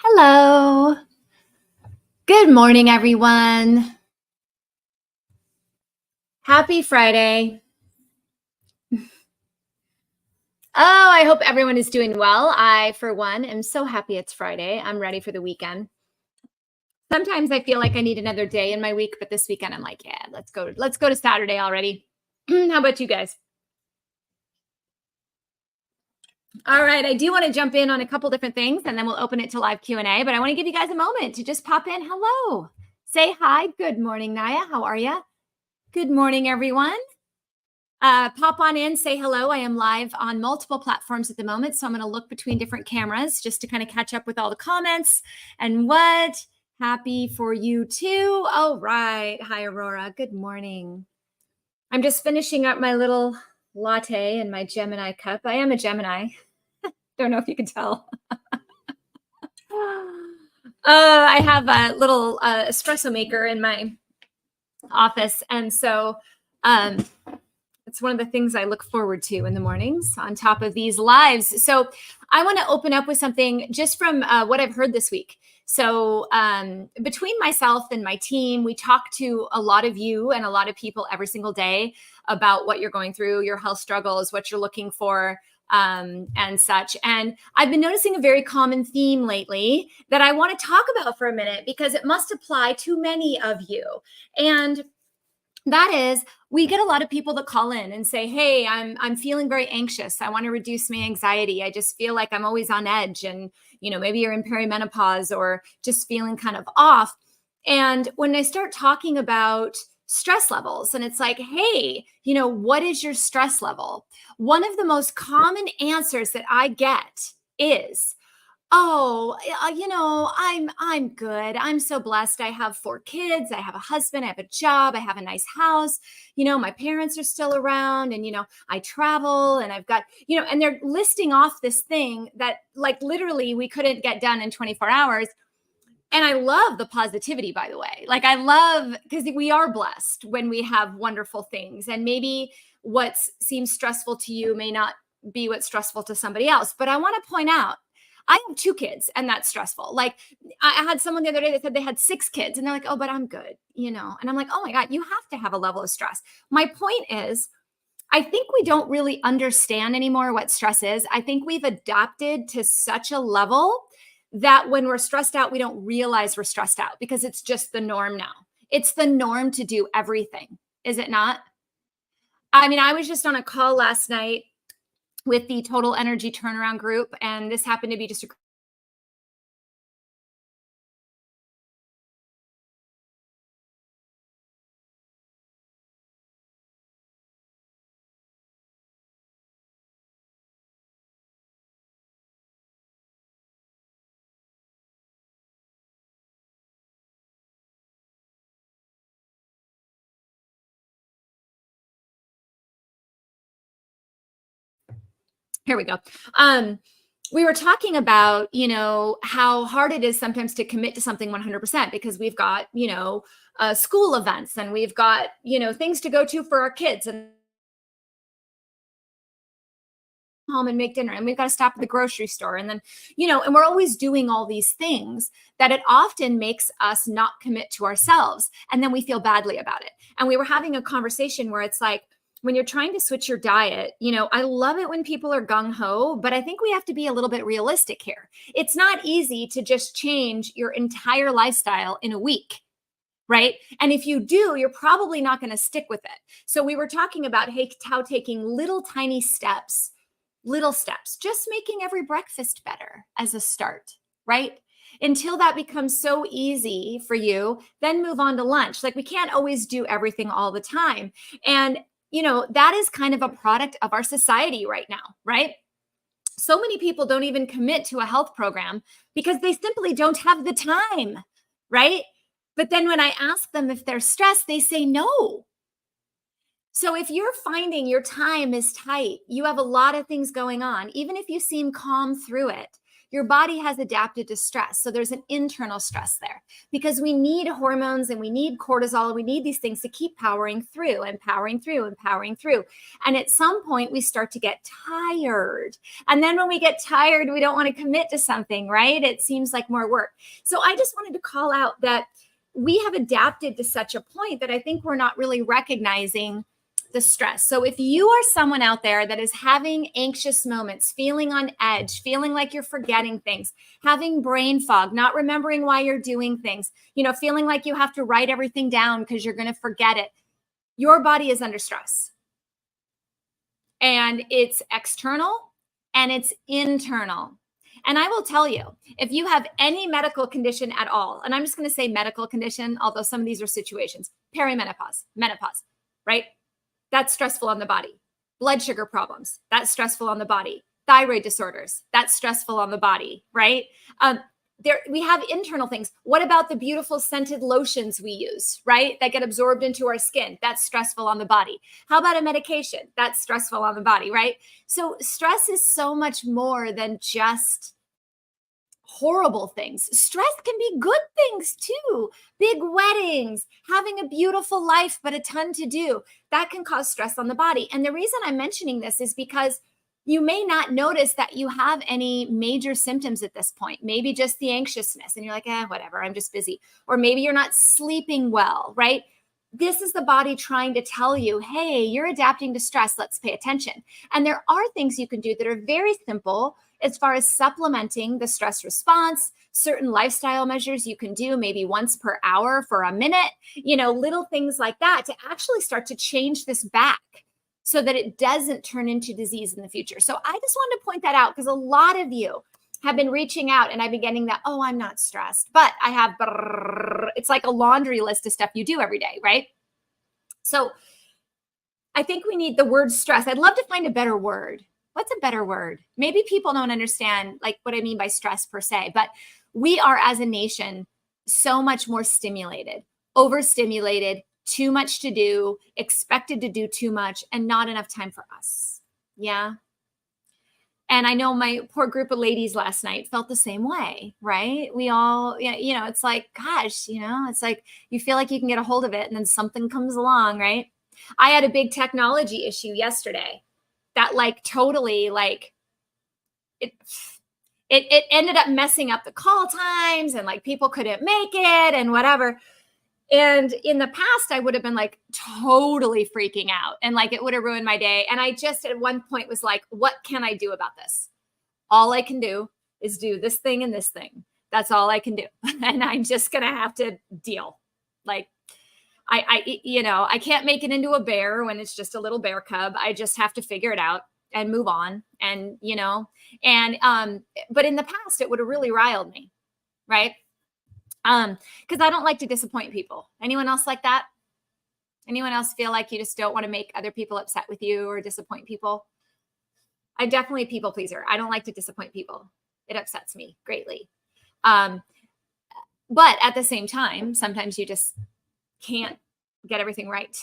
Hello. Good morning, everyone. Happy Friday. Oh, I hope everyone is doing well. I, for one, am so happy it's Friday. I'm ready for the weekend. Sometimes I feel like I need another day in my week, but this weekend I'm like, yeah, let's go to Saturday already. How about you guys? All right, I do want to jump in on a couple different things and then we'll open it to live Q&A, but I want to give you guys a moment to just pop in. Hello. Say hi. Good morning, Naya. How are you? Good morning, everyone. Pop on in, say hello. I am live on multiple platforms at the moment, so I'm going to look between different cameras just to kind of catch up with all the comments and what. Happy for you too. All right. Hi, Aurora. Good morning. I'm just finishing up my little latte in my Gemini cup. I am a Gemini. Don't know if you can tell. I have a little espresso maker in my office, and so um, it's one of the things I look forward to in the mornings on top of these lives. So I want to open up with something just from what I've heard this week. So between myself and my team, we talk to a lot of you and a lot of people every single day about what you're going through, your health struggles, what you're looking for, and such. And I've been noticing a very common theme lately that I want to talk about for a minute because it must apply to many of you. And that is, we get a lot of people that call in and say, hey, I'm feeling very anxious. I want to reduce my anxiety. I just feel like I'm always on edge, and maybe you're in perimenopause or just feeling kind of off. And when I start talking about stress levels, and it's like, hey, what is your stress level? One of the most common answers that I get is, oh, I'm good. I'm so blessed. I have 4 kids. I have a husband. I have a job. I have a nice house. My parents are still around, and I travel, and I've got, and they're listing off this thing that like literally we couldn't get done in 24 hours. And I love the positivity, by the way. Like, I love, because we are blessed when we have wonderful things, and maybe what seems stressful to you may not be what's stressful to somebody else. But I want to point out, I have 2 kids, and that's stressful. Like, I had someone the other day that said they had 6 kids, and they're like, oh, but I'm good, And I'm like, oh my God, you have to have a level of stress. My point is, I think we don't really understand anymore what stress is. I think we've adapted to such a level that when we're stressed out, we don't realize we're stressed out because it's just the norm now. It's the norm to do everything, is it not? I mean, I was just on a call last night with the Total Energy Turnaround Group, and this happened to be just a. Here we go. Um, we were talking about, how hard it is sometimes to commit to something 100% because we've got, school events, and we've got, things to go to for our kids, and home and make dinner, and we've got to stop at the grocery store, and then and we're always doing all these things that it often makes us not commit to ourselves, and then we feel badly about it. And we were having a conversation where it's like, when you're trying to switch your diet, I love it when people are gung-ho, but I think we have to be a little bit realistic here. It's not easy to just change your entire lifestyle in a week, right? And if you do, you're probably not going to stick with it. So we were talking about, hey, how taking little steps, just making every breakfast better as a start, right? Until that becomes so easy for you, then move on to lunch. Like, we can't always do everything all the time. And, that is kind of a product of our society right now, right? So many people don't even commit to a health program because they simply don't have the time, right? But then when I ask them if they're stressed, they say no. So if you're finding your time is tight, you have a lot of things going on, even if you seem calm through it, Your body has adapted to stress. So there's an internal stress there because we need hormones and we need cortisol. And we need these things to keep powering through and powering through and powering through. And at some point, we start to get tired. And then when we get tired, we don't want to commit to something, right? It seems like more work. So I just wanted to call out that we have adapted to such a point that I think we're not really recognizing the stress. So if you are someone out there that is having anxious moments, feeling on edge, feeling like you're forgetting things, having brain fog, not remembering why you're doing things, feeling like you have to write everything down because you're going to forget it, your body is under stress. And it's external and it's internal. And I will tell you, if you have any medical condition at all, and I'm just going to say medical condition, although some of these are situations, perimenopause, menopause, right? That's stressful on the body. Blood sugar problems, that's stressful on the body. Thyroid disorders, that's stressful on the body, right? We have internal things. What about the beautiful scented lotions we use, right? That get absorbed into our skin. That's stressful on the body. How about a medication? That's stressful on the body, right? So stress is so much more than just horrible things. Stress can be good things too. Big weddings, having a beautiful life, but a ton to do. That can cause stress on the body. And the reason I'm mentioning this is because you may not notice that you have any major symptoms at this point. Maybe just the anxiousness and you're like, whatever, I'm just busy. Or maybe you're not sleeping well, right? This is the body trying to tell you, hey, you're adapting to stress. Let's pay attention. And there are things you can do that are very simple as far as supplementing the stress response, certain lifestyle measures you can do maybe once per hour for a minute, little things like that to actually start to change this back so that it doesn't turn into disease in the future. So I just wanted to point that out because a lot of you have been reaching out and I've been getting that, I'm not stressed, but I have, it's like a laundry list of stuff you do every day, right? So I think we need the word stress. I'd love to find a better word. What's a better word? Maybe people don't understand like what I mean by stress per se, but we are as a nation so much more stimulated, overstimulated, too much to do, expected to do too much, and not enough time for us. Yeah. And I know my poor group of ladies last night felt the same way, right? We all, it's like, gosh, it's like you feel like you can get a hold of it and then something comes along, right? I had a big technology issue yesterday that totally it ended up messing up the call times and people couldn't make it and whatever. And in the past, I would have been totally freaking out and it would have ruined my day. And I just at one point was like, what can I do about this? All I can do is do this thing and this thing. That's all I can do. And I'm just going to have to deal. I can't make it into a bear when it's just a little bear cub. I just have to figure it out and move on. And, but in the past, it would have really riled me. Right. Because I don't like to disappoint people. Anyone else like that? Anyone else feel like you just don't want to make other people upset with you or disappoint people? I'm definitely a people pleaser. I don't like to disappoint people. It upsets me greatly. But at the same time, sometimes you just can't get everything right.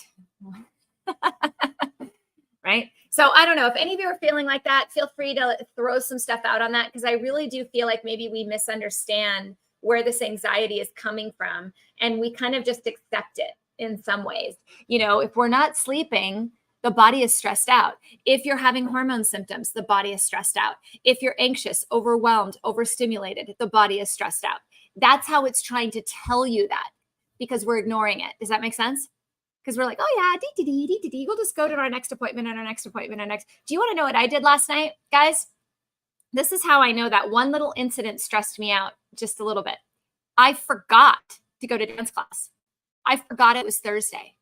Right? So I don't know if any of you are feeling like that, feel free to throw some stuff out on that because I really do feel like maybe we misunderstand where this anxiety is coming from. And we kind of just accept it in some ways. If we're not sleeping, the body is stressed out. If you're having hormone symptoms, the body is stressed out. If you're anxious, overwhelmed, overstimulated, the body is stressed out. That's how it's trying to tell you that because we're ignoring it. Does that make sense? Because we're like, oh yeah, we'll just go to our next appointment and our next appointment and next. Do you want to know what I did last night, guys? This is how I know that one little incident stressed me out just a little bit. I forgot to go to dance class. I forgot it was Thursday.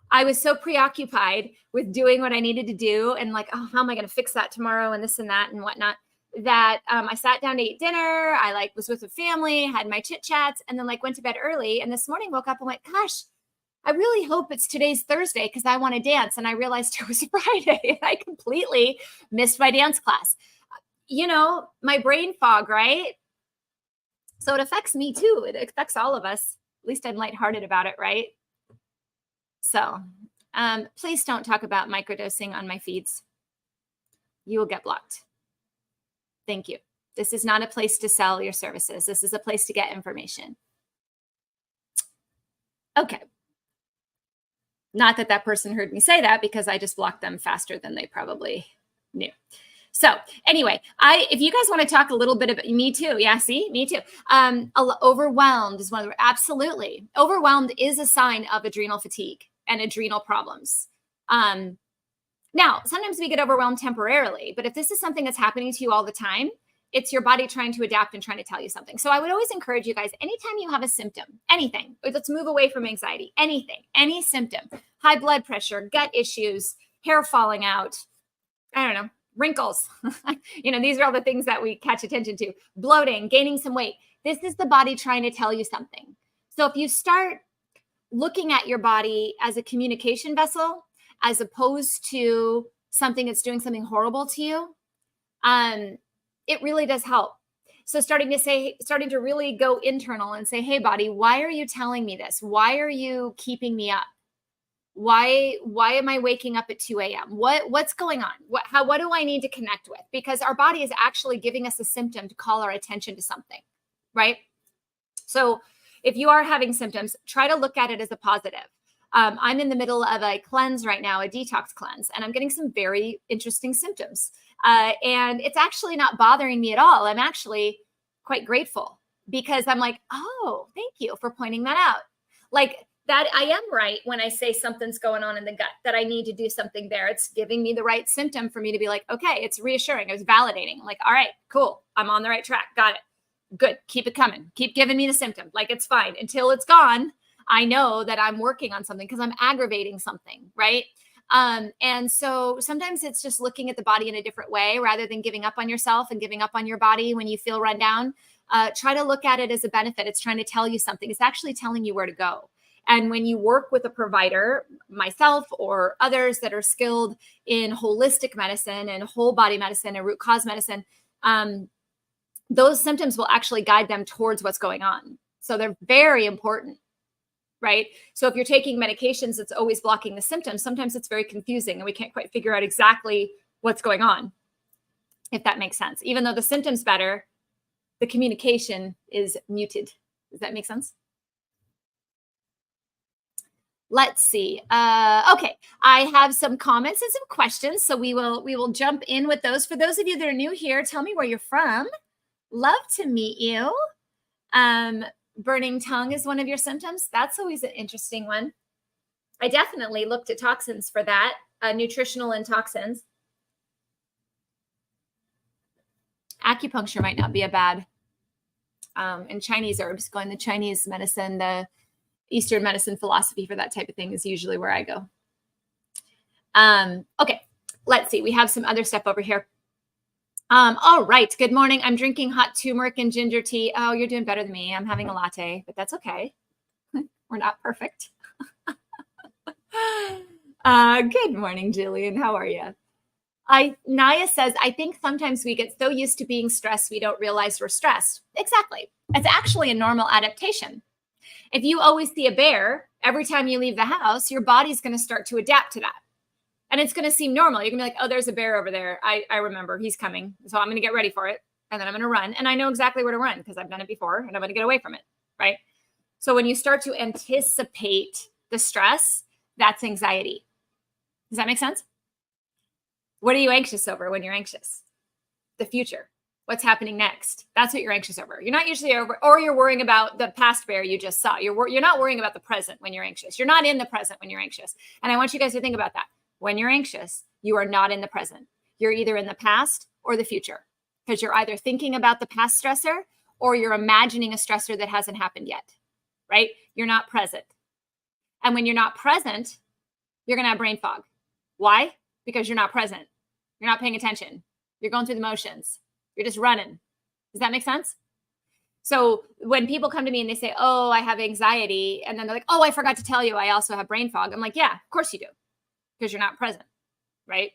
I was so preoccupied with doing what I needed to do and how am I going to fix that tomorrow and this and that and whatnot that I sat down to eat dinner. I was with a family, had my chit chats, and then went to bed early. And this morning woke up and went, gosh, I really hope it's today's Thursday because I want to dance. And I realized it was Friday. I completely missed my dance class. My brain fog, right? So it affects me too. It affects all of us. At least I'm lighthearted about it, right? So please don't talk about microdosing on my feeds. You will get blocked. Thank you. This is not a place to sell your services. This is a place to get information. Okay. Not that that person heard me say that, because I just blocked them faster than they probably knew. So anyway, if you guys want to talk a little bit about me too. Yeah, see, me too. Overwhelmed is one of the, absolutely. Overwhelmed is a sign of adrenal fatigue and adrenal problems. Now, sometimes we get overwhelmed temporarily, but if this is something that's happening to you all the time, it's your body trying to adapt and trying to tell you something. So I would always encourage you guys, anytime you have a symptom, anything, let's move away from anxiety, anything, any symptom, high blood pressure, gut issues, hair falling out, I don't know, wrinkles. These are all the things that we catch attention to. Bloating, gaining some weight. This is the body trying to tell you something. So if you start looking at your body as a communication vessel, as opposed to something that's doing something horrible to you, it really does help. So starting to really go internal and say, hey, body, why are you telling me this? Why are you keeping me up? Why am I waking up at 2 a.m.? What's going on? What do I need to connect with? Because our body is actually giving us a symptom to call our attention to something, right? So if you are having symptoms, try to look at it as a positive. I'm in the middle of a cleanse right now, a detox cleanse, and I'm getting some very interesting symptoms. And it's actually not bothering me at all. I'm actually quite grateful, because I'm like, oh, thank you for pointing that out. Like that, I am right when I say something's going on in the gut, that I need to do something there. It's giving me the right symptom for me to be like, okay, it's reassuring. It's validating. I'm like, all right, cool. I'm on the right track. Got it. Good. Keep it coming. Keep giving me the symptom. Like, it's fine until it's gone. I know that I'm working on something because I'm aggravating something, right? And so sometimes it's just looking at the body in a different way, rather than giving up on yourself and giving up on your body when you feel run down. Try to look at it as a benefit. It's trying to tell you something. It's actually telling you where to go. And when you work with a provider, myself or others that are skilled in holistic medicine and whole body medicine and root cause medicine, those symptoms will actually guide them towards what's going on. So they're very important. Right? So if you're taking medications that's always blocking the symptoms, sometimes it's very confusing and we can't quite figure out exactly what's going on, if that makes sense. Even though the symptom's better, the communication is muted. Does that make sense? Let's see. Okay, I have some comments and some questions, so we will jump in with those. For those of you that are new here, tell me where you're from. Love to meet you. Burning tongue is one of your symptoms. That's always an interesting one. I definitely looked at toxins for that, nutritional and toxins. Acupuncture might not be a bad. And Chinese herbs, going the Chinese medicine, the Eastern medicine philosophy for that type of thing is usually where I go. Okay, let's see. We have some other stuff over here. All right. Good morning. I'm drinking hot turmeric and ginger tea. Oh, you're doing better than me. I'm having a latte, but that's okay. We're not perfect. Good morning, Jillian. How are you? Naya says, I think sometimes we get so used to being stressed, we don't realize we're stressed. Exactly. It's actually a normal adaptation. If you always see a bear, every time you leave the house, your body's going to start to adapt to that. And it's going to seem normal. You're going to be like, oh, there's a bear over there. I remember he's coming. So I'm going to get ready for it. And then I'm going to run. And I know exactly where to run because I've done it before and I'm going to get away from it. Right. So when you start to anticipate the stress, that's anxiety. Does that make sense? What are you anxious over when you're anxious? The future. What's happening next? That's what you're anxious over. You're not usually over, or you're worrying about the past bear you just saw. You're not worrying about the present when you're anxious. You're not in the present when you're anxious. And I want you guys to think about that. When you're anxious, you are not in the present. You're either in the past or the future, because you're either thinking about the past stressor or you're imagining a stressor that hasn't happened yet, right? You're not present. And when you're not present, you're going to have brain fog. Why? Because you're not present. You're not paying attention. You're going through the motions. You're just running. Does that make sense? So when people come to me and they say, oh, I have anxiety, and then they're like, oh, I forgot to tell you, I also have brain fog. I'm like, yeah, of course you do, because you're not present, right?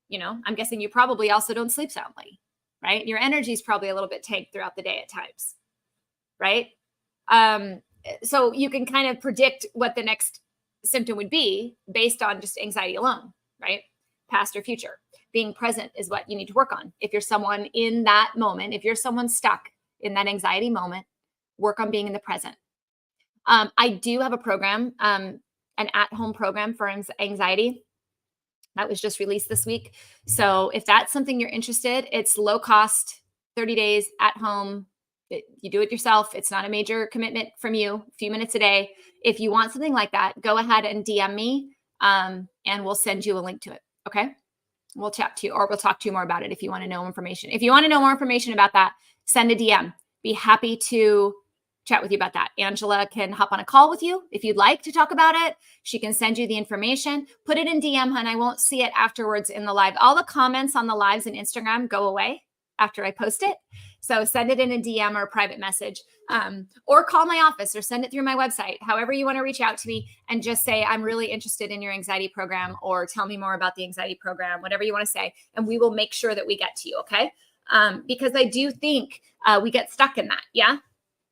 You know, I'm guessing you probably also don't sleep soundly, right? Your energy is probably a little bit tanked throughout the day at times, right? So you can kind of predict what the next symptom would be based on just anxiety alone, right? past or future. Being present is what you need to work on. If you're someone in that moment, if you're someone stuck in that anxiety moment, work on being in the present. I do have a program, an at-home program for anxiety that was just released this week. So if that's something you're interested, it's low cost, 30 days at home. You do it yourself. It's not a major commitment from you, a few minutes a day. If you want something like that, go ahead and DM me and we'll send you a link to it. Okay. We'll chat to you, or we'll talk to you more about it if you want to know information. If you want to know more information about that, send a DM. Be happy to chat with you about that. Angela can hop on a call with you if you'd like to talk about it. She can send you the information. Put it in DM, and I won't see it afterwards in the live. All the comments on the lives in Instagram go away after I post it. So send it in a DM or a private message, or call my office or send it through my website, however you want to reach out to me, and just say, I'm really interested in your anxiety program, or tell me more about the anxiety program, whatever you want to say. And we will make sure that we get to you. Okay. Because I do think we get stuck in that. Yeah.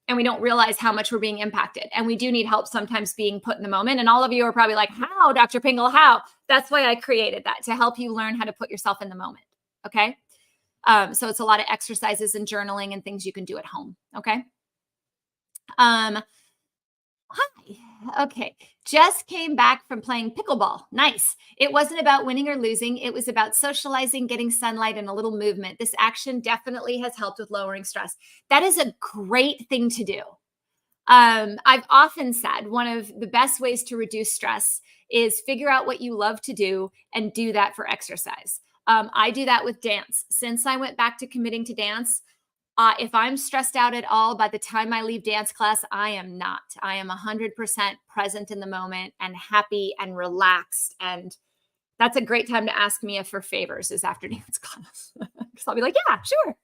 And we don't realize how much we're being impacted. And we do need help sometimes being put in the moment. And all of you are probably like, how, Dr. Pingle, how? That's why I created that, to help you learn how to put yourself in the moment. Okay. So it's a lot of exercises and journaling and things you can do at home. Okay. Hi. Okay. Just came back from playing pickleball. Nice. It wasn't about winning or losing. It was about socializing, getting sunlight, and a little movement. This action definitely has helped with lowering stress. That is a great thing to do. I've often said one of the best ways to reduce stress is figure out what you love to do and do that for exercise. I do that with dance. Since I went back to committing to dance, if I'm stressed out at all, by the time I leave dance class, I am not. I am 100% present in the moment and happy and relaxed. And that's a great time to ask Mia for favors, is after dance class. Because I'll be like, yeah, sure,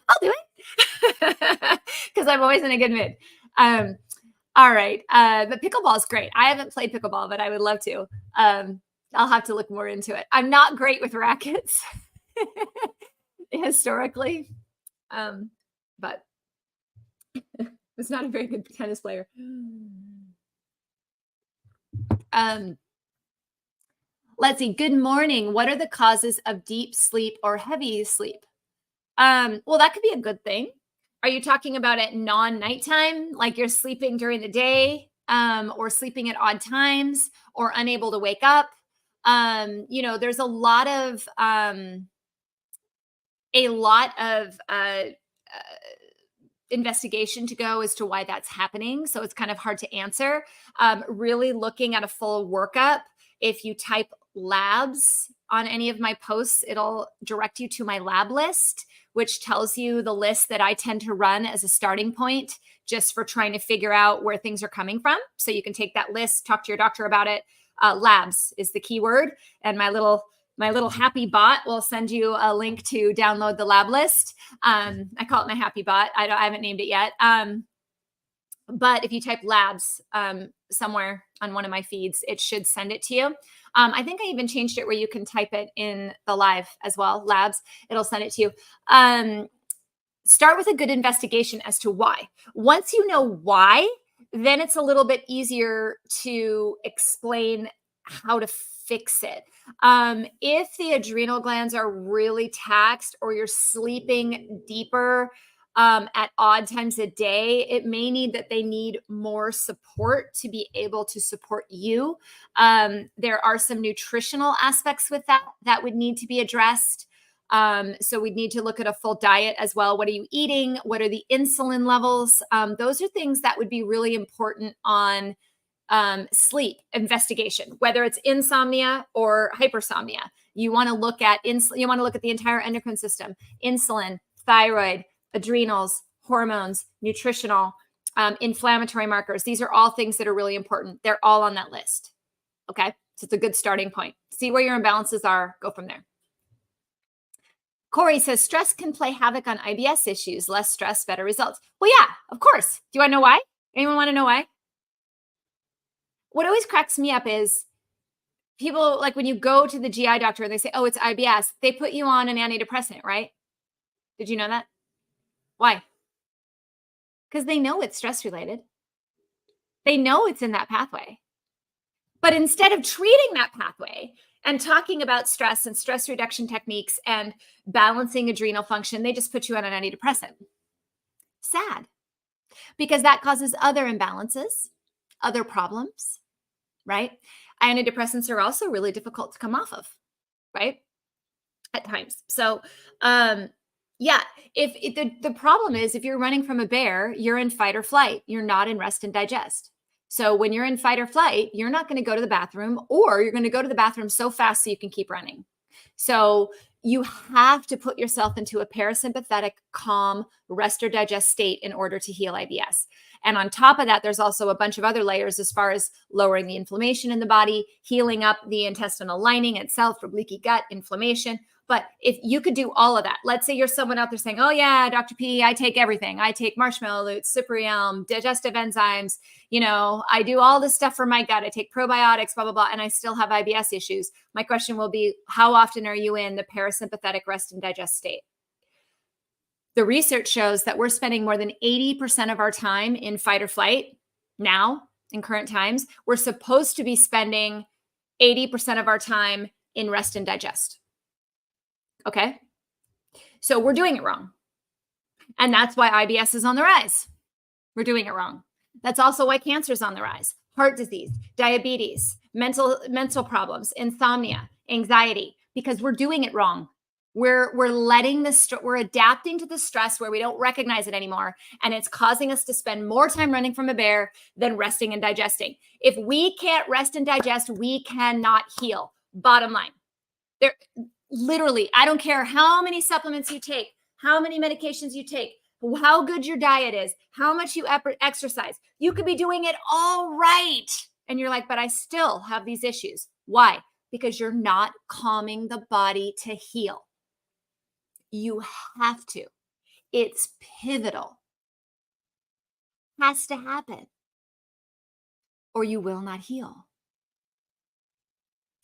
I'll do it. Because I'm always in a good mood. All right. But pickleball is great. I haven't played pickleball, but I would love to. I'll have to look more into it. I'm not great with rackets historically, but was not a very good tennis player. Let's see. Good morning. What are the causes of deep sleep or heavy sleep? Well, that could be a good thing. Are you talking about at non-nighttime, like you're sleeping during the day, or sleeping at odd times, or unable to wake up? There's a lot of investigation to go as to why that's happening. So it's kind of hard to answer. Really looking at a full workup. If you type labs on any of my posts, it'll direct you to my lab list, which tells you the list that I tend to run as a starting point just for trying to figure out where things are coming from. So you can take that list, talk to your doctor about it. Labs is the keyword, and my little happy bot will send you a link to download the lab list. I call it my happy bot. I haven't named it yet. But if you type labs somewhere on one of my feeds, it should send it to you. I think I even changed it where you can type it in the live as well. Labs, it'll send it to you. Start with a good investigation as to why. Once you know why, then it's a little bit easier to explain how to fix it. If the adrenal glands are really taxed, or you're sleeping deeper at odd times a day, it may need that they need more support to be able to support you. There are some nutritional aspects with that would need to be addressed. So we'd need to look at a full diet as well. What are you eating? What are the insulin levels? Those are things that would be really important on sleep investigation, whether it's insomnia or hypersomnia. You want to look at you want to look at the entire endocrine system: insulin, thyroid, adrenals, hormones, nutritional, inflammatory markers. These are all things that are really important. They're all on that list. Okay. So it's a good starting point. See where your imbalances are, go from there. Corey says stress can play havoc on IBS issues. Less stress, better results. Well, yeah, of course. Do you want to know why? Anyone want to know why? What always cracks me up is people, like when you go to the GI doctor and they say, oh, it's IBS, they put you on an antidepressant, right? Did you know that? Why? Because they know it's stress related. They know it's in that pathway. But instead of treating that pathway, And talking about stress and stress reduction techniques and balancing adrenal function, they just put you on an antidepressant. Sad, because that causes other imbalances, other problems, right? Antidepressants are also really difficult to come off of, right? At times. So, yeah, if the problem is if you're running from a bear, you're in fight or flight. You're not in rest and digest. So when you're in fight or flight, you're not going to go to the bathroom, or you're going to go to the bathroom so fast so you can keep running. So you have to put yourself into a parasympathetic, calm, rest or digest state in order to heal IBS. And on top of that, there's also a bunch of other layers as far as lowering the inflammation in the body, healing up the intestinal lining itself from leaky gut, inflammation. But if you could do all of that, let's say you're someone out there saying, oh yeah, Dr. P, I take everything. I take marshmallow roots, cypri elm, digestive enzymes. I do all this stuff for my gut. I take probiotics, blah, blah, blah, and I still have IBS issues. My question will be, how often are you in the parasympathetic rest and digest state? The research shows that we're spending more than 80% of our time in fight or flight now in current times. We're supposed to be spending 80% of our time in rest and digest. Okay. So we're doing it wrong. And that's why IBS is on the rise. We're doing it wrong. That's also why cancer is on the rise. Heart disease, diabetes, mental problems, insomnia, anxiety, because we're doing it wrong. We're adapting to the stress where we don't recognize it anymore. And it's causing us to spend more time running from a bear than resting and digesting. If we can't rest and digest, we cannot heal. Bottom line. Literally, I don't care how many supplements you take, how many medications you take, how good your diet is, how much you exercise. You could be doing it all right. And you're like, but I still have these issues. Why? Because you're not calming the body to heal. You have to. It's pivotal. Has to happen. Or you will not heal.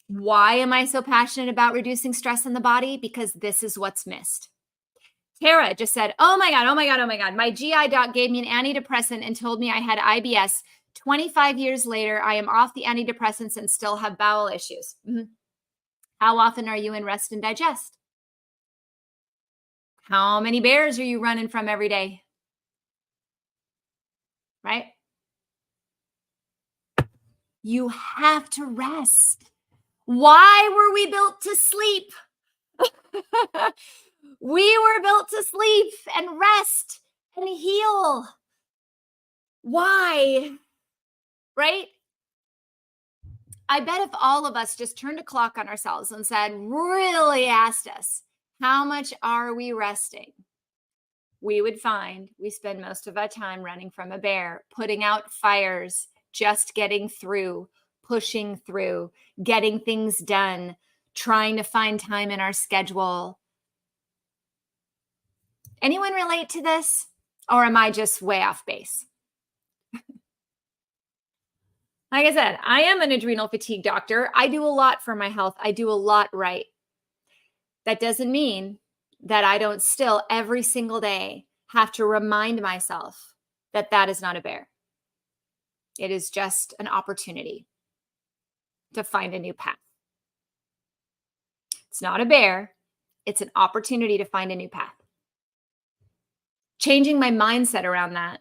Why am I so passionate about reducing stress in the body? Because this is what's missed. Tara just said, oh my God. My GI doc gave me an antidepressant and told me I had IBS. 25 years later, I am off the antidepressants and still have bowel issues. Mm-hmm. How often are you in rest and digest? How many bears are you running from every day? Right? You have to rest. Why were we built to sleep? We were built to sleep and rest and heal. Why? Right? I bet if all of us just turned a clock on ourselves and said, really asked us, how much are we resting? We would find we spend most of our time running from a bear, putting out fires, just getting through, pushing through, getting things done, trying to find time in our schedule. Anyone relate to this? Or am I just way off base? Like I said, I am an adrenal fatigue doctor. I do a lot for my health. I do a lot right. That doesn't mean that I don't still every single day have to remind myself that that is not a bear. It is just an opportunity to find a new path. It's not a bear. It's an opportunity to find a new path. Changing my mindset around that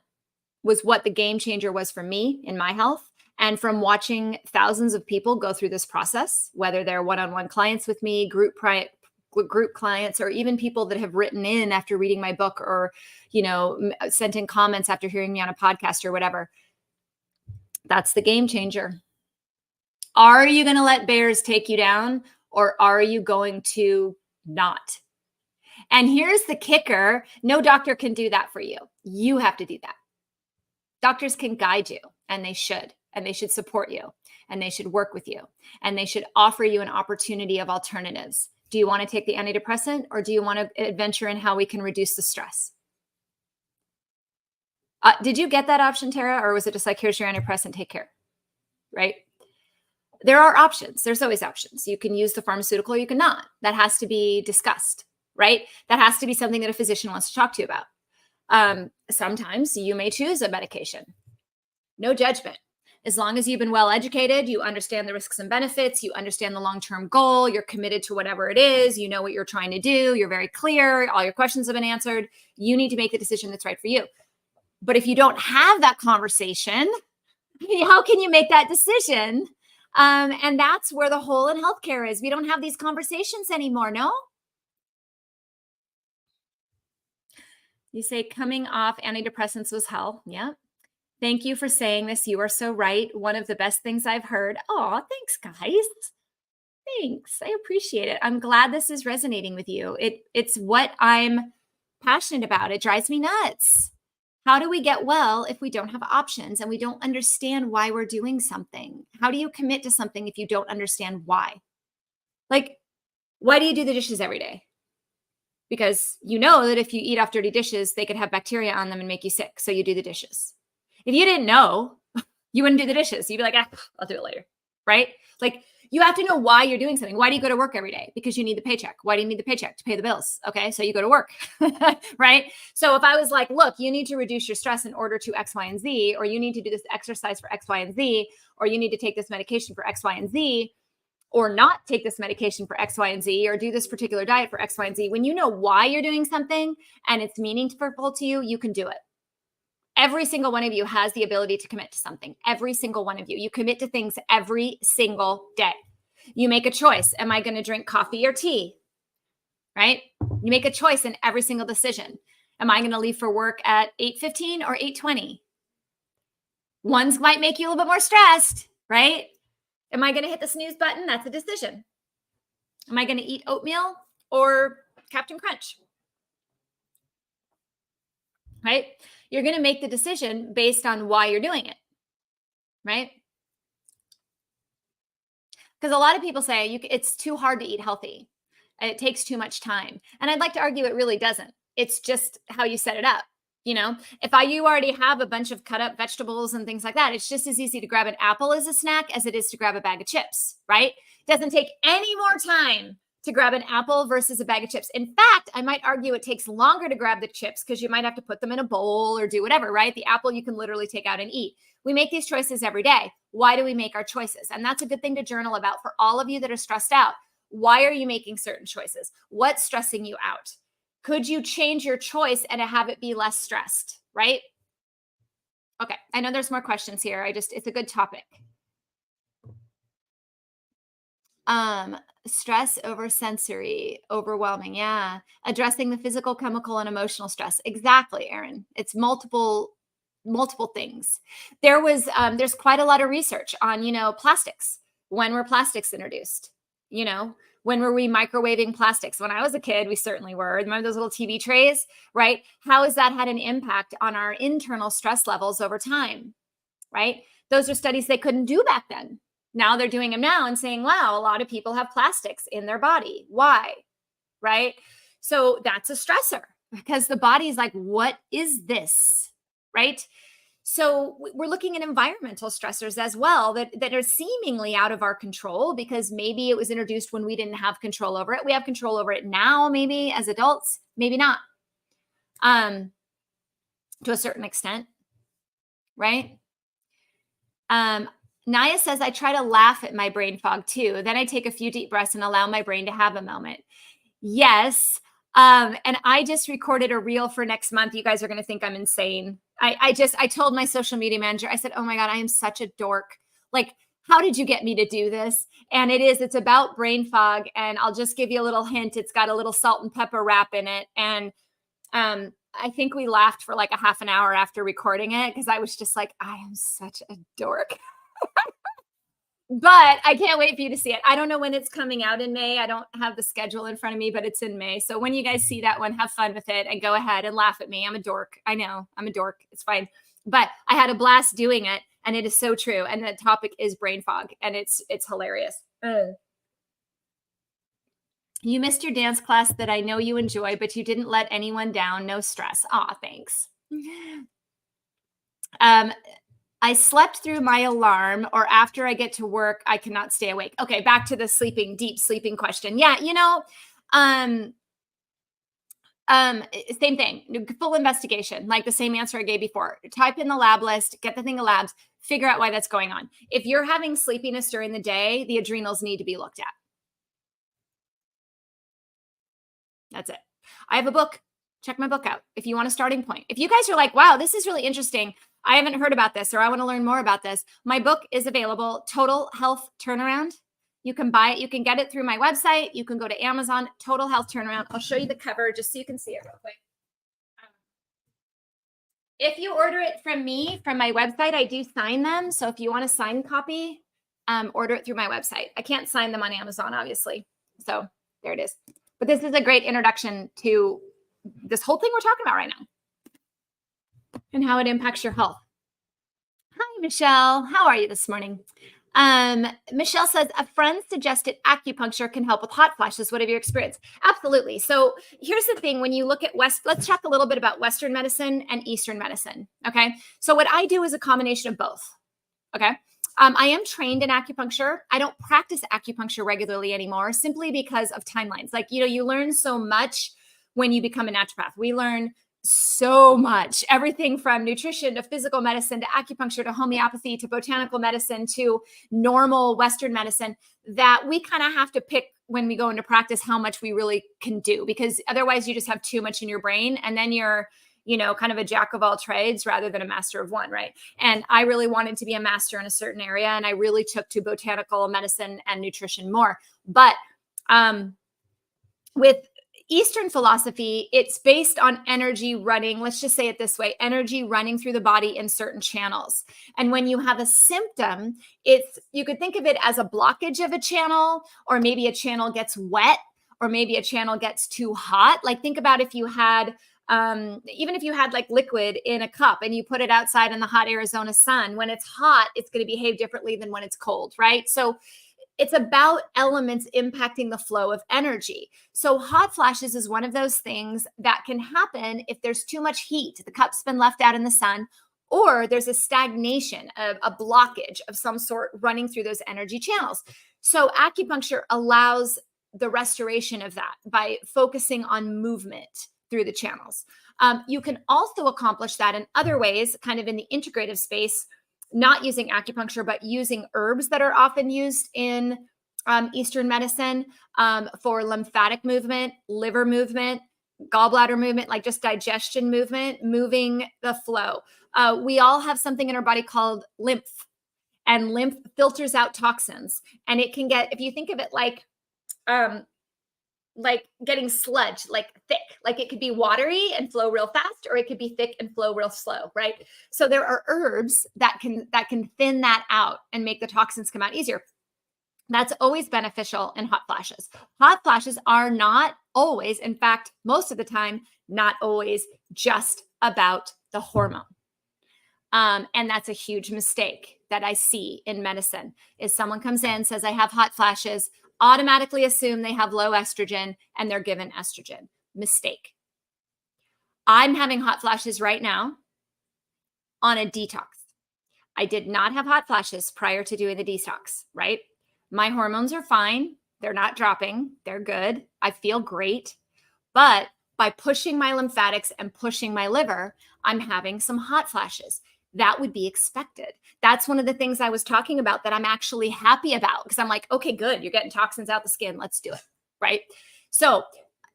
was what the game changer was for me in my health. And from watching thousands of people go through this process, whether they're one-on-one clients with me, group clients, or even people that have written in after reading my book, or, sent in comments after hearing me on a podcast or whatever. That's the game changer. Are you going to let bears take you down, or are you going to not? And here's the kicker. No doctor can do that for you. You have to do that. Doctors can guide you, and they should support you, and they should work with you, and they should offer you an opportunity of alternatives. Do you want to take the antidepressant, or do you want to adventure in how we can reduce the stress? Did you get that option, Tara? Or was it just like, here's your antidepressant, take care, right? There are options. There's always options. You can use the pharmaceutical, you cannot. That has to be discussed, right? That has to be something that a physician wants to talk to you about. Sometimes you may choose a medication. No judgment. As long as you've been well educated, you understand the risks and benefits, you understand the long-term goal, you're committed to whatever it is, you know what you're trying to do, you're very clear, all your questions have been answered, you need to make the decision that's right for you. But if you don't have that conversation, how can you make that decision? And that's where the hole in healthcare is. We don't have these conversations anymore, no? You say coming off antidepressants was hell. Yeah. Thank you for saying this. You are so right. One of the best things I've heard. Oh, thanks, guys. Thanks. I appreciate it. I'm glad this is resonating with you. It's what I'm passionate about. It drives me nuts. How do we get well if we don't have options and we don't understand why we're doing something? How do you commit to something if you don't understand why? Like, why do you do the dishes every day? Because you know that if you eat off dirty dishes, they could have bacteria on them and make you sick. So you do the dishes. If you didn't know, you wouldn't do the dishes. You'd be like, I'll do it later. Right? Like, you have to know why you're doing something. Why do you go to work every day? Because you need the paycheck. Why do you need the paycheck? To pay the bills. Okay. So you go to work. Right. So if I was like, look, you need to reduce your stress in order to X, Y, and Z, or you need to do this exercise for X, Y, and Z, or you need to take this medication for X, Y, and Z, or not take this medication for X, Y, and Z, or do this particular diet for X, Y, and Z. When you know why you're doing something and it's meaningful to you, you can do it. Every single one of you has the ability to commit to something. Every single one of you. You commit to things every single day. You make a choice. Am I going to drink coffee or tea? Right? You make a choice in every single decision. Am I going to leave for work at 8:15 or 8:20? Ones might make you a little bit more stressed, right? Am I going to hit the snooze button? That's a decision. Am I going to eat oatmeal or Captain Crunch? Right? You're going to make the decision based on why you're doing it, right? Because a lot of people say it's too hard to eat healthy. It takes too much time. And I'd like to argue it really doesn't. It's just how you set it up. You know, if you already have a bunch of cut up vegetables and things like that, it's just as easy to grab an apple as a snack as it is to grab a bag of chips, right? It doesn't take any more time to grab an apple versus a bag of chips. In fact, I might argue it takes longer to grab the chips because you might have to put them in a bowl or do whatever, right? The apple you can literally take out and eat. We make these choices every day. Why do we make our choices? And that's a good thing to journal about for all of you that are stressed out. Why are you making certain choices? What's stressing you out? Could you change your choice and have it be less stressed, right? Okay, I know there's more questions here. It's a good topic. Stress over sensory, overwhelming. Yeah. Addressing the physical, chemical, and emotional stress. Exactly, Erin. It's multiple things. There's quite a lot of research on, plastics. When were plastics introduced? When were we microwaving plastics? When I was a kid, we certainly were. Remember those little TV trays, right? How has that had an impact on our internal stress levels over time, right? Those are studies they couldn't do back then. Now they're doing them now and saying, wow, a lot of people have plastics in their body. Why? Right? So that's a stressor because the body is like, what is this? Right? So we're looking at environmental stressors as well that are seemingly out of our control because maybe it was introduced when we didn't have control over it. We have control over it now, maybe as adults, maybe not. To a certain extent, right? Naya says, I try to laugh at my brain fog too. Then I take a few deep breaths and allow my brain to have a moment. Yes. And I just recorded a reel for next month. You guys are going to think I'm insane. I told my social media manager, I said, oh my God, I am such a dork. Like, how did you get me to do this? And it's about brain fog. And I'll just give you a little hint. It's got a little salt and pepper wrap in it. And I think we laughed for like a half an hour after recording it because I was just like, I am such a dork. But I can't wait for you to see it. I don't know when it's coming out in May. I don't have the schedule in front of me, but it's in May. So when you guys see that one, have fun with it and go ahead and laugh at me. I'm a dork. I know I'm a dork. It's fine. But I had a blast doing it. And it is so true. And the topic is brain fog. And it's hilarious. You missed your dance class that I know you enjoy, but you didn't let anyone down. No stress. Aw, thanks. I slept through my alarm, or after I get to work, I cannot stay awake. Okay, back to the deep sleeping question. Yeah, same thing, full investigation, like the same answer I gave before. Type in the lab list, get the thing of labs, figure out why that's going on. If you're having sleepiness during the day, the adrenals need to be looked at. That's it. I have a book. Check my book out if you want a starting point. If you guys are like, wow, this is really interesting, I haven't heard about this, or I want to learn more about this, my book is available, Total Health Turnaround. You can buy it. You can get it through my website. You can go to Amazon, Total Health Turnaround. I'll show you the cover just so you can see it real quick. If you order it from me, from my website, I do sign them. So if you want a signed copy, order it through my website. I can't sign them on Amazon, obviously. So there it is. But this is a great introduction to this whole thing we're talking about right now and how it impacts your health. Hi, Michelle. How are you this morning? Michelle says, a friend suggested acupuncture can help with hot flashes. What have you experienced? Absolutely. So here's the thing. When you look at let's talk a little bit about Western medicine and Eastern medicine. Okay. So what I do is a combination of both. Okay. I am trained in acupuncture. I don't practice acupuncture regularly anymore simply because of timelines. Like, you learn so much when you become a naturopath. We learn so much, everything from nutrition to physical medicine to acupuncture to homeopathy to botanical medicine to normal Western medicine, that we kind of have to pick when we go into practice how much we really can do, because otherwise you just have too much in your brain and then you're kind of a jack of all trades rather than a master of one, right? And I really wanted to be a master in a certain area, and I really took to botanical medicine and nutrition more. But with Eastern philosophy, it's based on energy running, let's just say it this way, energy running through the body in certain channels. And when you have a symptom, you could think of it as a blockage of a channel, or maybe a channel gets wet, or maybe a channel gets too hot. Like, think about if you had even if you had like liquid in a cup and you put it outside in the hot Arizona sun, when it's hot, it's going to behave differently than when it's cold, right? So it's about elements impacting the flow of energy. So hot flashes is one of those things that can happen if there's too much heat. The cup's been left out in the sun, or there's a stagnation, a blockage of some sort running through those energy channels. So acupuncture allows the restoration of that by focusing on movement through the channels. You can also accomplish that in other ways, kind of in the integrative space, not using acupuncture, but using herbs that are often used in Eastern medicine for lymphatic movement, liver movement, gallbladder movement, like just digestion movement, moving the flow. We all have something in our body called lymph, and lymph filters out toxins. And it can get, if you think of it like getting sludge, like thick, like it could be watery and flow real fast, or it could be thick and flow real slow, right? So there are herbs that can thin that out and make the toxins come out easier. That's always beneficial in hot flashes. Hot flashes are not always, in fact, most of the time, not always just about the hormone. And that's a huge mistake that I see in medicine, is someone comes in, says, I have hot flashes, automatically assume they have low estrogen and they're given estrogen. Mistake. I'm having hot flashes right now on a detox. I did not have hot flashes prior to doing the detox, right? My hormones are fine. They're not dropping. They're good. I feel great. But by pushing my lymphatics and pushing my liver, I'm having some hot flashes. That would be expected. That's one of the things I was talking about that I'm actually happy about, because I'm like, okay, good. You're getting toxins out the skin. Let's do it. Right. So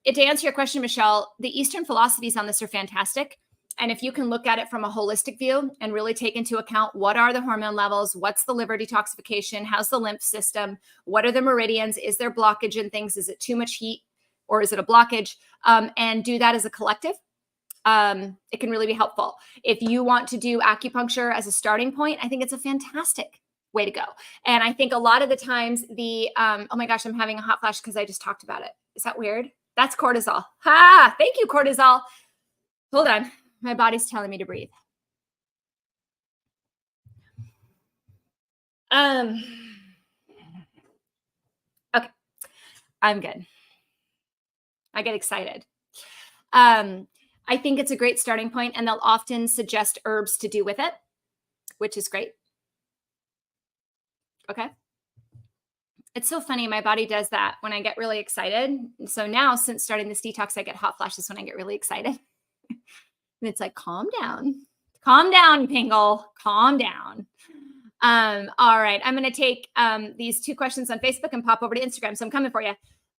to answer your question, Michelle, the Eastern philosophies on this are fantastic. And if you can look at it from a holistic view and really take into account what are the hormone levels, what's the liver detoxification, how's the lymph system, what are the meridians, is there blockage in things, is it too much heat or is it a blockage, and do that as a collective, it can really be helpful. If you want to do acupuncture as a starting point, I think it's a fantastic way to go. And I think a lot of the times oh my gosh, I'm having a hot flash because I just talked about it. Is that weird? That's cortisol. Ha! Thank you, cortisol. Hold on. My body's telling me to breathe. Okay. I'm good. I get excited. I think it's a great starting point, and they'll often suggest herbs to do with it, which is great. Okay. It's so funny. My body does that when I get really excited. So now, since starting this detox, I get hot flashes when I get really excited. And it's like, calm down, Pingle, calm down. All right. I'm going to take these 2 questions on Facebook and pop over to Instagram. So I'm coming for you.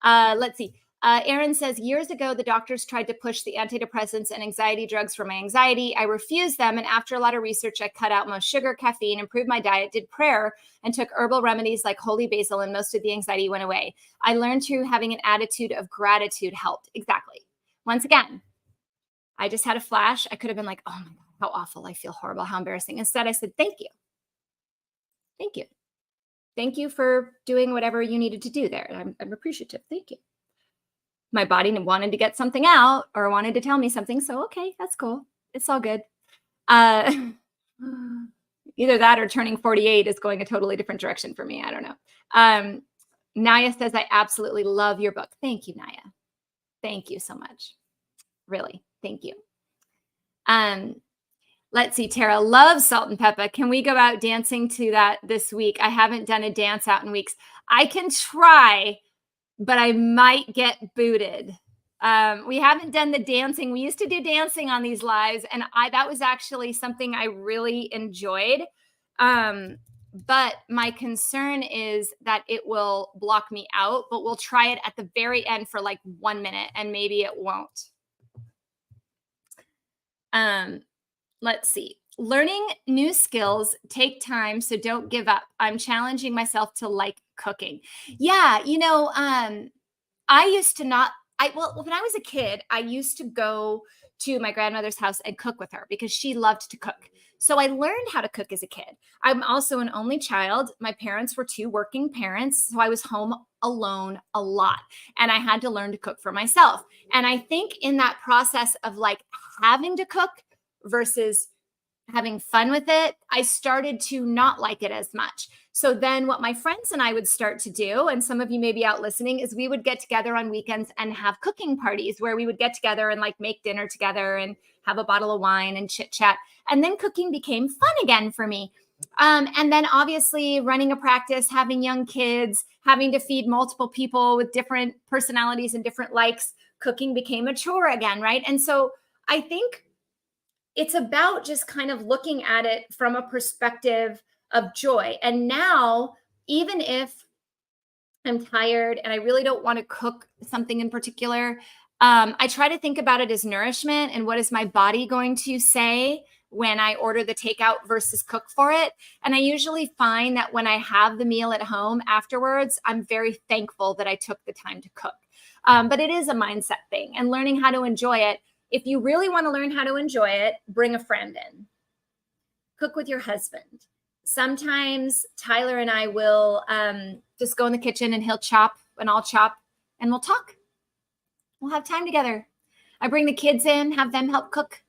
Let's see. Aaron says, years ago, the doctors tried to push the antidepressants and anxiety drugs for my anxiety. I refused them. And after a lot of research, I cut out most sugar, caffeine, improved my diet, did prayer, and took herbal remedies like holy basil, and most of the anxiety went away. I learned to having an attitude of gratitude helped. Exactly. Once again, I just had a flash. I could have been like, oh my God, how awful. I feel horrible. How embarrassing. Instead, I said, thank you. Thank you. Thank you for doing whatever you needed to do there. I'm appreciative. Thank you. My body wanted to get something out or wanted to tell me something. So, okay, that's cool. It's all good. Either that or turning 48 is going a totally different direction for me. I don't know. Naya says, I absolutely love your book. Thank you, Naya. Thank you so much. Really. Thank you. Let's see. Tara loves Salt and Pepper. Can we go out dancing to that this week? I haven't done a dance out in weeks. I can try, but I might get booted. We haven't done the dancing. We used to do dancing on these lives, and that was actually something I really enjoyed. But my concern is that it will block me out, but we'll try it at the very end for like 1 minute, and maybe it won't. Let's see. Learning new skills take time, so don't give up. I'm challenging myself to like cooking. Yeah, I used to not. When I was a kid, I used to go to my grandmother's house and cook with her because she loved to cook. So I learned how to cook as a kid. I'm also an only child. My parents were 2 working parents, so I was home alone a lot, and I had to learn to cook for myself. And I think in that process of like having to cook versus having fun with it, I started to not like it as much. So then what my friends and I would start to do, and some of you may be out listening, is we would get together on weekends and have cooking parties where we would get together and like make dinner together and have a bottle of wine and chit chat. And then cooking became fun again for me. And then obviously running a practice, having young kids, having to feed multiple people with different personalities and different likes, cooking became a chore again, right? And so I think it's about just kind of looking at it from a perspective of joy. And now, even if I'm tired and I really don't want to cook something in particular, I try to think about it as nourishment and what is my body going to say when I order the takeout versus cook for it. And I usually find that when I have the meal at home afterwards, I'm very thankful that I took the time to cook. But it is a mindset thing and learning how to enjoy it. If you really want to learn how to enjoy it, bring a friend in. Cook with your husband. Sometimes Tyler and I will just go in the kitchen and he'll chop and I'll chop and we'll talk. We'll have time together. I bring the kids in, have them help cook.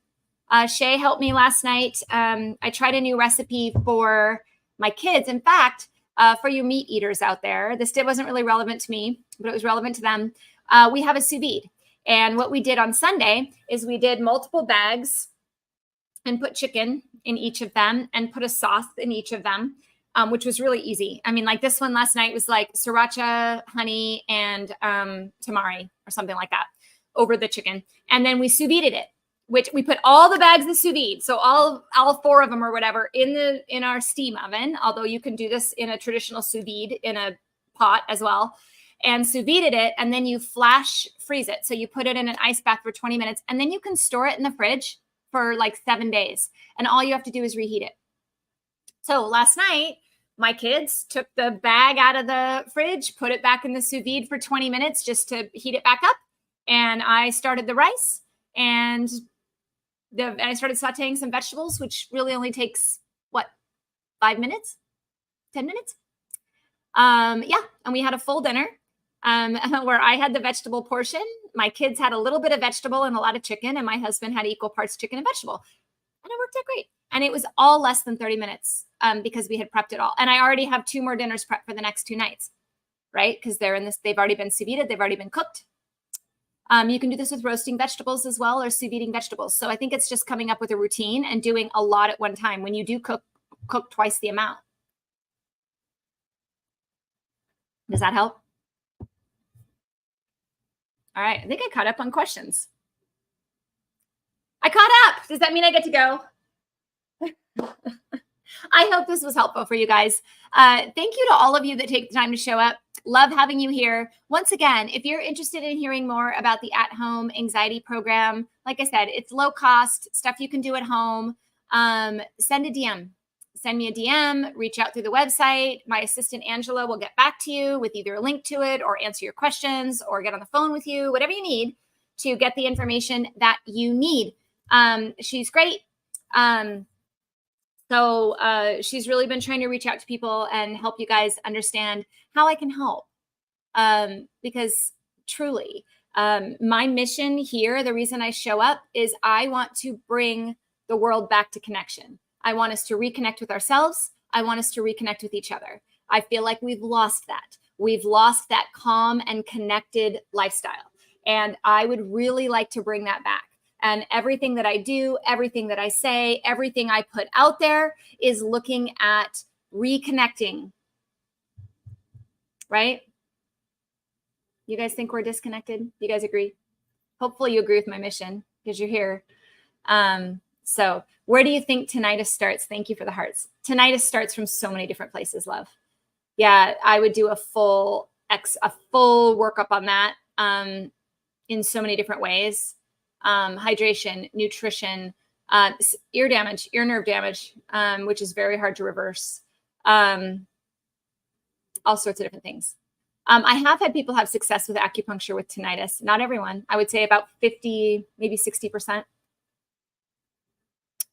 Shay helped me last night. I tried a new recipe for my kids. In fact, for you meat eaters out there, this wasn't really relevant to me, but it was relevant to them. We have a sous vide. And what we did on Sunday is we did multiple bags and put chicken in each of them and put a sauce in each of them, which was really easy. I mean, like this one last night was like sriracha, honey, and tamari or something like that over the chicken. And then we sous vided it, which we put all the bags in sous vide. So all 4 of them or whatever in our steam oven, although you can do this in a traditional sous vide in a pot as well. And sous vide it, and then you flash freeze it. So you put it in an ice bath for 20 minutes, and then you can store it in the fridge for like 7 days. And all you have to do is reheat it. So last night, my kids took the bag out of the fridge, put it back in the sous vide for 20 minutes just to heat it back up. And I started the rice, and I started sauteing some vegetables, which really only takes, 5 minutes? 10 minutes? And we had a full dinner. Where I had the vegetable portion, my kids had a little bit of vegetable and a lot of chicken, and my husband had equal parts chicken and vegetable. And it worked out great. And it was all less than 30 minutes because we had prepped it all. And I already have 2 more dinners prepped for the next 2 nights, right? Because they've already been sous vide, they've already been cooked. You can do this with roasting vegetables as well, or sous viding vegetables. So I think it's just coming up with a routine and doing a lot at one time. When you do cook twice the amount. Does that help? All right. I think I caught up on questions. I caught up. Does that mean I get to go? I hope this was helpful for you guys. Thank you to all of you that take the time to show up. Love having you here. Once again, if you're interested in hearing more about the at-home anxiety program, like I said, it's low cost, stuff you can do at home. Send a DM. Send me a DM, reach out through the website. My assistant, Angela, will get back to you with either a link to it or answer your questions or get on the phone with you, whatever you need to get the information that you need. She's great. So she's really been trying to reach out to people and help you guys understand how I can help. Because truly, my mission here, the reason I show up is I want to bring the world back to connection. I want us to reconnect with ourselves. I want us to reconnect with each other. I feel like we've lost that. We've lost that calm and connected lifestyle. And I would really like to bring that back. And everything that I do, everything that I say, everything I put out there is looking at reconnecting. Right? You guys think we're disconnected? You guys agree? Hopefully you agree with my mission because you're here. So where do you think tinnitus starts? Thank you for the hearts. Tinnitus starts from so many different places, love. Yeah, I would do a full workup on that in so many different ways. Hydration, nutrition, ear damage, ear nerve damage, which is very hard to reverse. All sorts of different things. I have had people have success with acupuncture with tinnitus. Not everyone. I would say about 50, maybe 60%.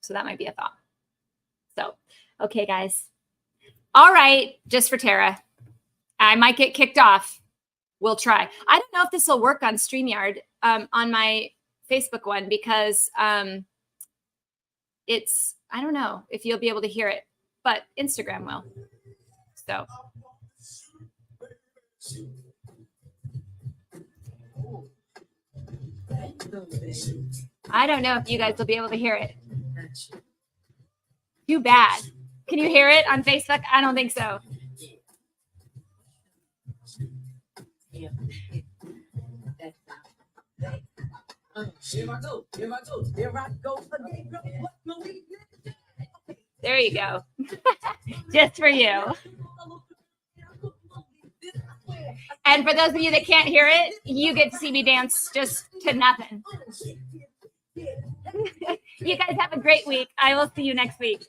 So that might be a thought. So, okay, guys. All right, just for Tara. I might get kicked off. We'll try. I don't know if this will work on StreamYard on my Facebook one because it's, I don't know if you'll be able to hear it, but Instagram will. So. I don't know if you guys will be able to hear it. Too bad. Can you hear it on Facebook? I don't think so. There you go. Just for you. And for those of you that can't hear it, you get to see me dance just to nothing. You guys have a great week. I will see you next week.